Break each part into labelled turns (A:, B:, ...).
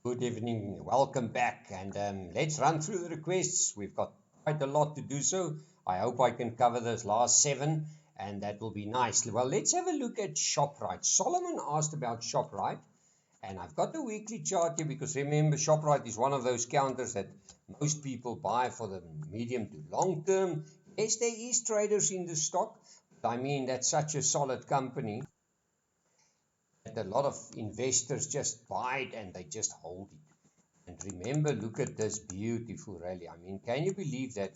A: Good evening, welcome back, and let's run through the requests. We've got quite a lot to do, so I hope I can cover those last 7, and that will be nice. Well, let's have a look at Shoprite. Solomon asked about Shoprite, and I've got the weekly chart here because remember, Shoprite is one of those counters that most people buy for the medium to long term. Yes, there is traders in the stock, but I mean, that's such a solid company. A lot of investors just buy it and they just hold it. And remember, look at this beautiful rally. I mean, can you believe that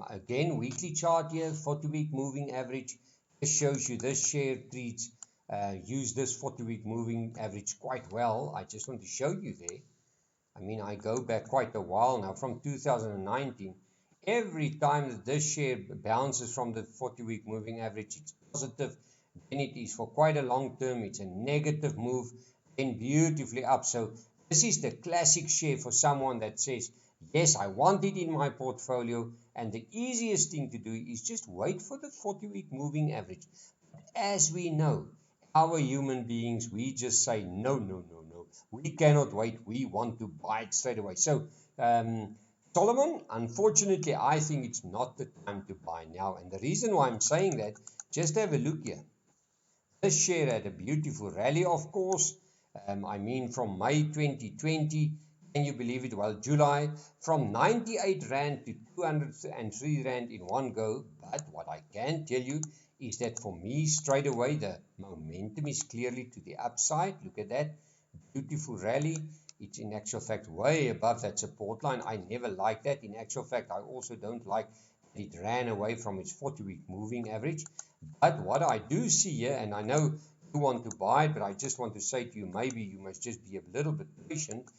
A: again, weekly chart here, 40-week moving average. This shows you this share treats, use this 40-week moving average quite well. I just want to show you there. I mean, I go back quite a while now, from 2019. Every time that this share bounces from the 40-week moving average, it's positive. Then it is for quite a long term, it's a negative move, then beautifully up. So this is the classic share for someone that says, yes, I want it in my portfolio, and the easiest thing to do is just wait for the 40-week moving average. But as we know, our human beings, we just say, no, we cannot wait, we want to buy it straight away. So Solomon, unfortunately, I think it's not the time to buy now, and the reason why I'm saying that, just have a look here. This share had a beautiful rally, of course. I mean, from May 2020, can you believe it? Well, July, from 98 Rand to 203 Rand in one go. But what I can tell you is that for me, straight away, the momentum is clearly to the upside. Look at that. Beautiful rally. It's in actual fact way above that support line. I never like that. In actual fact, I also don't like that it ran away from its 40-week moving average. But what I do see here, and I know you want to buy it, but I just want to say to you, maybe you must just be a little bit patient,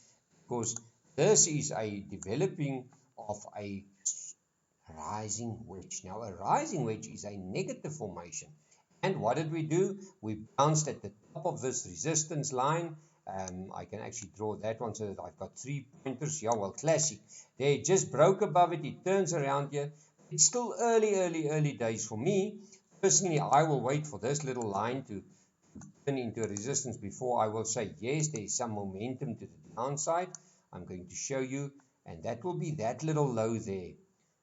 A: because this is a developing of a rising wedge. Now, a rising wedge is a negative formation. And what did we do? We bounced at the top of this resistance line. I can actually draw that one so that I've got 3 pointers. Yeah, well, classic. They just broke above it. It turns around here. It's still early days for me. Personally, I will wait for this little line to turn into a resistance before I will say, yes, there is some momentum to the downside. I'm going to show you, and that will be that little low there.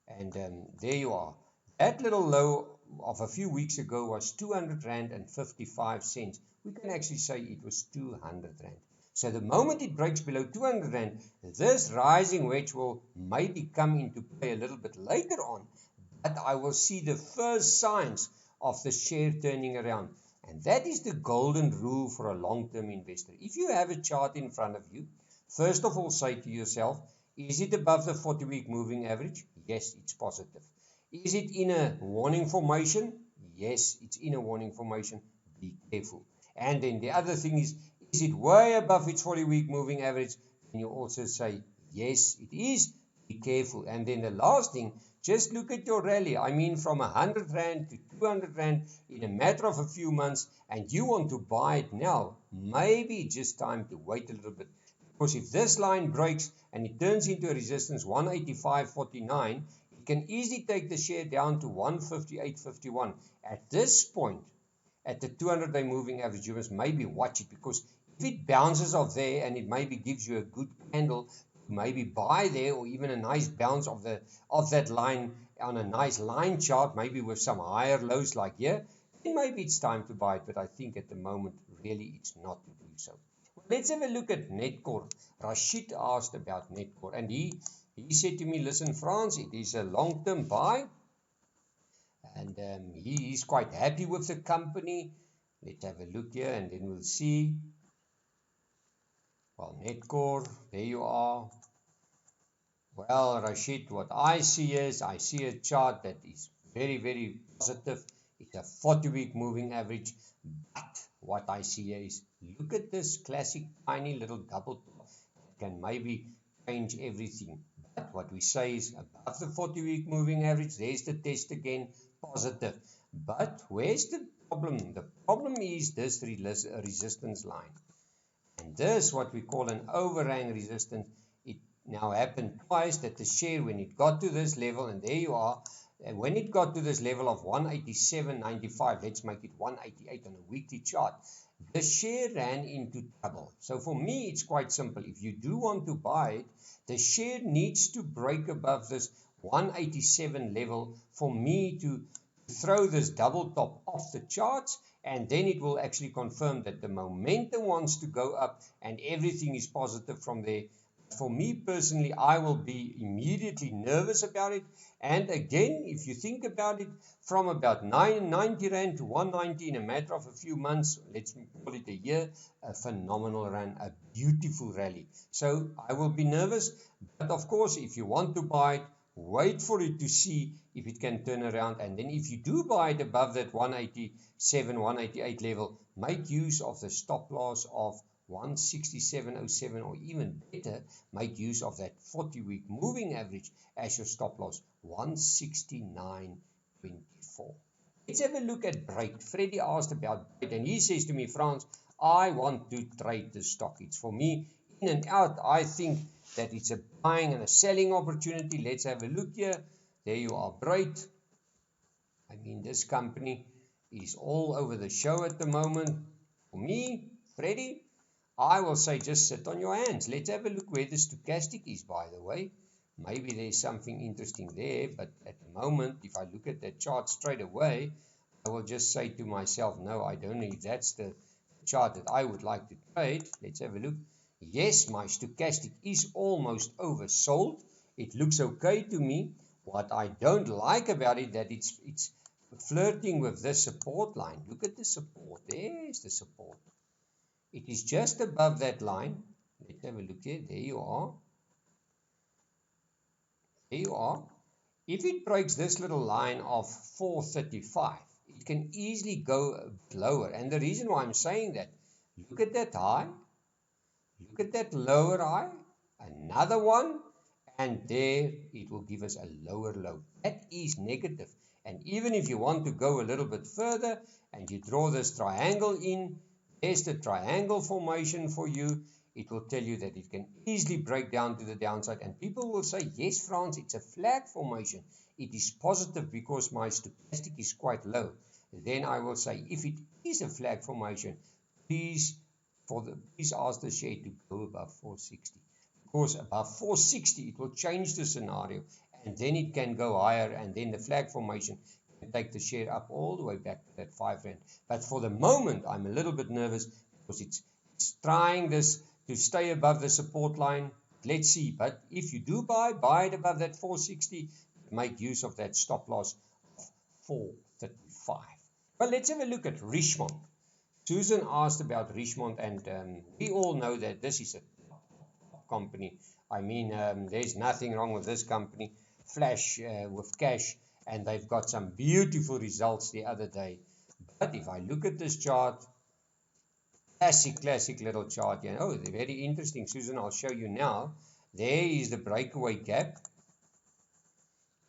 A: And there you are. That little low of a few weeks ago was 200 Rand and 55 cents. We can actually say it was 200 Rand. So the moment it breaks below 200 Rand, this rising wedge will maybe come into play a little bit later on, but I will see the first signs of the share turning around. And that is the golden rule for a long-term investor. If you have a chart in front of you, first of all, say to yourself, is it above the 40-week moving average? Yes, it's positive. Is it in a warning formation? Yes, it's in a warning formation. Be careful. And then the other thing is it way above its 40-week moving average? And you also say, yes, it is. Be careful. And then the last thing, just look at your rally. I mean, from 100 Rand to 200 Rand in a matter of a few months, and you want to buy it now, maybe just time to wait a little bit. Because if this line breaks and it turns into a resistance 185.49, it can easily take the share down to 158.51. At this point, at the 200-day moving average, you must maybe watch it, because if it bounces off there and it maybe gives you a good candle, maybe buy there, or even a nice bounce of that line on a nice line chart, maybe with some higher lows like here, then maybe it's time to buy it. But I think at the moment, really, it's not to do so. Well, let's have a look at Netcor. Rashid asked about Netcor, and he said to me, listen, Frans, it is a long-term buy, and he is quite happy with the company. Let's have a look here, and then we'll see. Well, Netcor, there you are. Well, Rashid, what I see is, I see a chart that is very positive. It's a 40-week moving average. But what I see here is, look at this classic tiny little double top that can maybe change everything. But what we say is, above the 40-week moving average, there's the test again, positive. But where's the problem? The problem is this resistance line. And this, what we call an overhang resistance, it now happened twice that the share, when it got to this level, and there you are, and when it got to this level of 187.95, let's make it 188 on a weekly chart, the share ran into trouble. So for me, it's quite simple. If you do want to buy it, the share needs to break above this 187 level for me to throw this double top off the charts, and then it will actually confirm that the momentum wants to go up and everything is positive from there. For me personally, I will be immediately nervous about it. And again, if you think about it, from about 90 Rand to 190 in a matter of a few months, let's call it a year, a phenomenal run, a beautiful rally. So I will be nervous, but of course, if you want to buy it, wait for it to see if it can turn around. And then if you do buy it above that 187, 188 level, make use of the stop loss of 167.07, or even better, make use of that 40-week moving average as your stop loss, 169.24. Let's have a look at Brait. Freddie asked about Brait, and he says to me, Frans, I want to trade the stock. It's for me in and out. I think that it's a buying and a selling opportunity. Let's have a look here. There you are, Brait. I mean, this company is all over the show at the moment. For me, Freddie, I will say just sit on your hands. Let's have a look where the stochastic is, by the way. Maybe there's something interesting there, but at the moment, if I look at that chart straight away, I will just say to myself, no, I don't know if that's the chart that I would like to trade. Let's have a look. Yes, my stochastic is almost oversold. It looks okay to me. What I don't like about it, that it's flirting with this support line. Look at the support. There's the support. It is just above that line. Let's have a look here. There you are. There you are. If it breaks this little line of 435, it can easily go a bit lower. And the reason why I'm saying that, look at that high. Look at that lower high. Another one. And there it will give us a lower low. That is negative. And even if you want to go a little bit further and you draw this triangle in, there's the triangle formation for you. It will tell you that it can easily break down to the downside. And people will say, yes, Frans, it's a flag formation. It is positive because my stochastic is quite low. Then I will say, if it is a flag formation, please ask the share to go above 460. Because above 460, it will change the scenario. And then it can go higher. And then the flag formation can take the share up all the way back to that 5 Rand. But for the moment, I'm a little bit nervous because it's trying this to stay above the support line. Let's see. But if you do buy it above that 460, make use of that stop loss of 435. Well, let's have a look at Richemont. Susan asked about Richemont, and we all know that this is a top company. I mean, there's nothing wrong with this company. Flash with cash, and they've got some beautiful results the other day. But if I look at this chart, classic little chart here. Oh, they're very interesting, Susan. I'll show you now. There is the breakaway gap.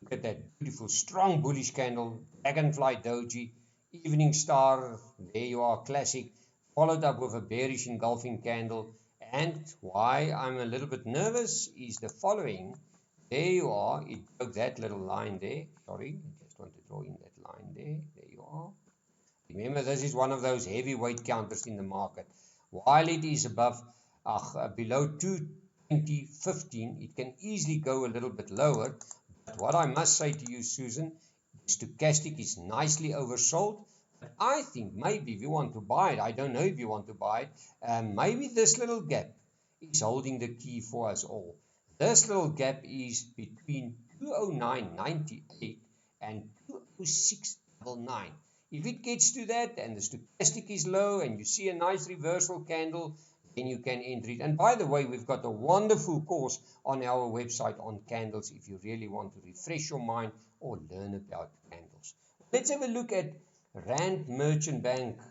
A: Look at that beautiful, strong bullish candle, dragonfly doji, evening star. There you are, classic. Followed up with a bearish engulfing candle. And why I'm a little bit nervous is the following. There you are. It broke that little line there. Sorry, I just want to draw in that line there. There you are. Remember, this is one of those heavyweight counters in the market. While it is above, below 220.15, it can easily go a little bit lower. But what I must say to you, Susan, stochastic is nicely oversold. But I think maybe if you want to buy it, I don't know if you want to buy it, maybe this little gap is holding the key for us all. This little gap is between 209.98 and 206.99. If it gets to that and the stochastic is low and you see a nice reversal candle, then you can enter it. And by the way, we've got a wonderful course on our website on candles if you really want to refresh your mind or learn about candles. Let's have a look at Rand Merchant Bank,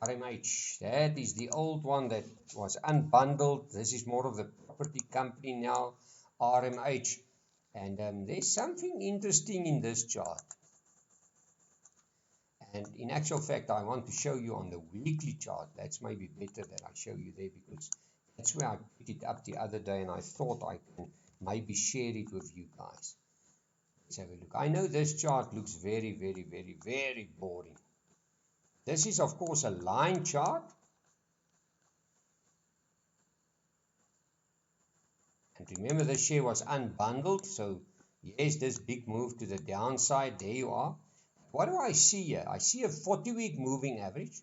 A: RMH. That is the old one that was unbundled. This is more of the property company now, RMH. And there's something interesting in this chart. And in actual fact, I want to show you on the weekly chart. That's maybe better that I show you there because that's where I picked it up the other day and I thought I can maybe share it with you guys. Let's have a look. I know this chart looks very, very, very, very boring. This is, of course, a line chart. And remember, the share was unbundled. So, yes, this big move to the downside. There you are. What do I see here? I see a 40-week moving average.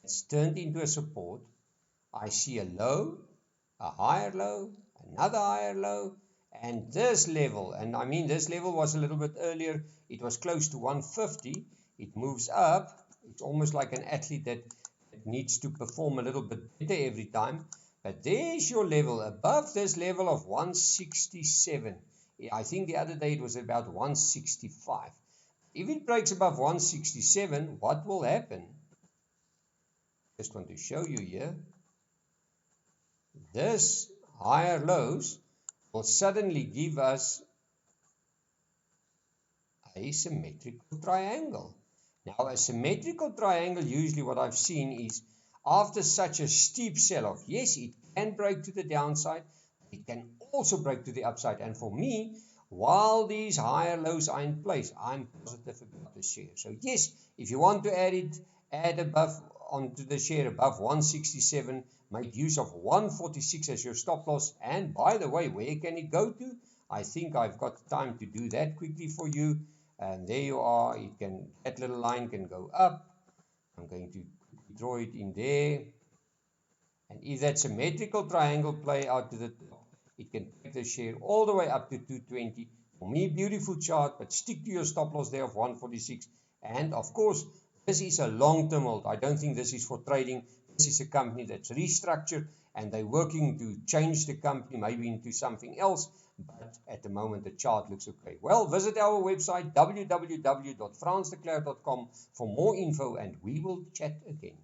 A: It's turned into a support. I see a low, a higher low, another higher low, and this level. And I mean, this level was a little bit earlier. It was close to 150. It moves up. It's almost like an athlete that needs to perform a little bit better every time. But there's your level. Above this level of 167. I think the other day it was about 165. If it breaks above 167, what will happen? Just want to show you here. This higher lows will suddenly give us a symmetrical triangle. Now, a symmetrical triangle, usually what I've seen is after such a steep sell-off, yes, it can break to the downside, it can also break to the upside. And for me, while these higher lows are in place, I'm positive about the share. So yes, if you want to add above onto the share above 167, make use of 146 as your stop loss. And by the way, where can it go to? I think I've got time to do that quickly for you. And there you are. That little line can go up. I'm going to draw it in there. And if that symmetrical triangle play out to the top, it can take the share all the way up to 220. For me, beautiful chart, but stick to your stop loss there of 146. And of course, this is a long-term hold. I don't think this is for trading. This is a company that's restructured and they're working to change the company maybe into something else. But at the moment, the chart looks okay. Well, visit our website, www.fransdeklerk.com for more info, and we will chat again.